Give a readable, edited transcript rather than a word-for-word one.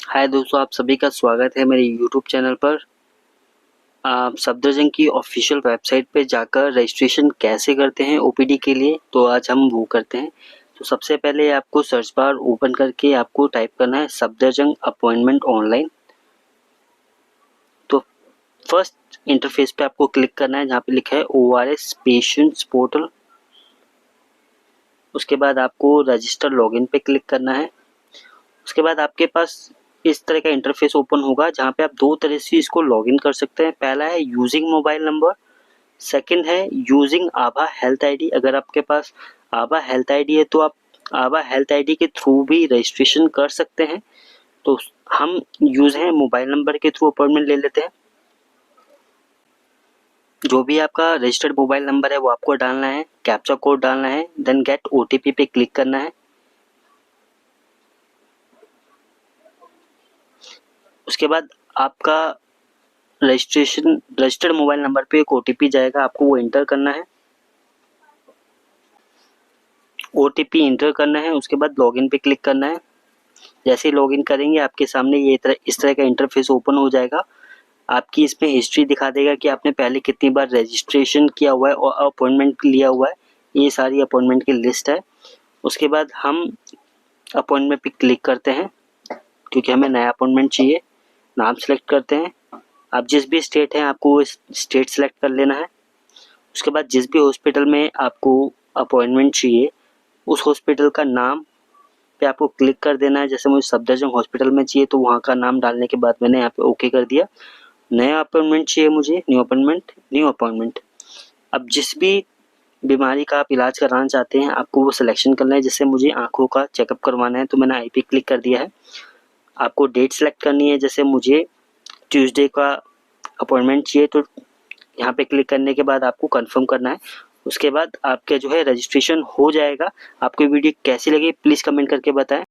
हाय दोस्तों, आप सभी का स्वागत है मेरे यूट्यूब चैनल पर। आप सफदरजंग की ऑफिशियल वेबसाइट पे जाकर रजिस्ट्रेशन कैसे करते हैं ओपीडी के लिए, तो आज हम वो करते हैं। तो सबसे पहले आपको सर्च बार ओपन करके आपको टाइप करना है सफदरजंग अपॉइंटमेंट ऑनलाइन। तो फर्स्ट इंटरफेस पे आपको क्लिक करना है जहाँ पे लिखा है ORS पेशेंट्स पोर्टल। उसके बाद आपको रजिस्टर लॉगिन पे क्लिक करना है। उसके बाद आपके पास इस तरह का इंटरफेस ओपन होगा जहाँ पे आप दो तरह से इसको लॉगिन कर सकते हैं। पहला है यूजिंग मोबाइल नंबर, सेकंड है यूजिंग आभा हेल्थ आईडी। अगर आपके पास आभा हेल्थ आईडी है तो आप आभा हेल्थ आईडी के थ्रू भी रजिस्ट्रेशन कर सकते हैं। तो हम यूज है मोबाइल नंबर के थ्रू अपॉइंटमेंट ले लेते हैं। जो भी आपका रजिस्टर्ड मोबाइल नंबर है वो आपको डालना है, कैप्चा कोड डालना है, देन गेट OTP पे क्लिक करना है। उसके बाद आपका रजिस्टर्ड मोबाइल नंबर पे एक OTP जाएगा, आपको वो एंटर करना है। OTP एंटर करना है, उसके बाद लॉगिन पे क्लिक करना है। जैसे ही लॉगिन करेंगे आपके सामने इस तरह का इंटरफेस ओपन हो जाएगा। आपकी इसमें हिस्ट्री दिखा देगा कि आपने पहले कितनी बार रजिस्ट्रेशन किया हुआ है और अपॉइंटमेंट लिया हुआ है। ये सारी अपॉइंटमेंट की लिस्ट है। उसके बाद हम अपॉइंटमेंट पे क्लिक करते हैं क्योंकि हमें नया अपॉइंटमेंट चाहिए। नाम सेलेक्ट करते हैं। आप जिस भी स्टेट हैं आपको वो स्टेट सेलेक्ट कर लेना है। उसके बाद जिस भी हॉस्पिटल में आपको अपॉइंटमेंट चाहिए उस हॉस्पिटल का नाम पे आपको क्लिक कर देना है। जैसे मुझे सफदरजंग हॉस्पिटल में चाहिए तो वहाँ का नाम डालने के बाद मैंने यहाँ पे ओके कर दिया। नया अपॉइंटमेंट चाहिए मुझे, न्यू अपॉइंटमेंट। अब जिस भी बीमारी का आप इलाज कराना चाहते हैं आपको वो सिलेक्शन करना है। जैसे मुझे आँखों का चेकअप करवाना है तो मैंने आई पे क्लिक कर दिया है। आपको डेट सेलेक्ट करनी है, जैसे मुझे ट्यूसडे का अपॉइंटमेंट चाहिए तो यहाँ पे क्लिक करने के बाद आपको कंफर्म करना है। उसके बाद आपका जो है रजिस्ट्रेशन हो जाएगा। आपको वीडियो कैसी लगी प्लीज़ कमेंट करके बताएं।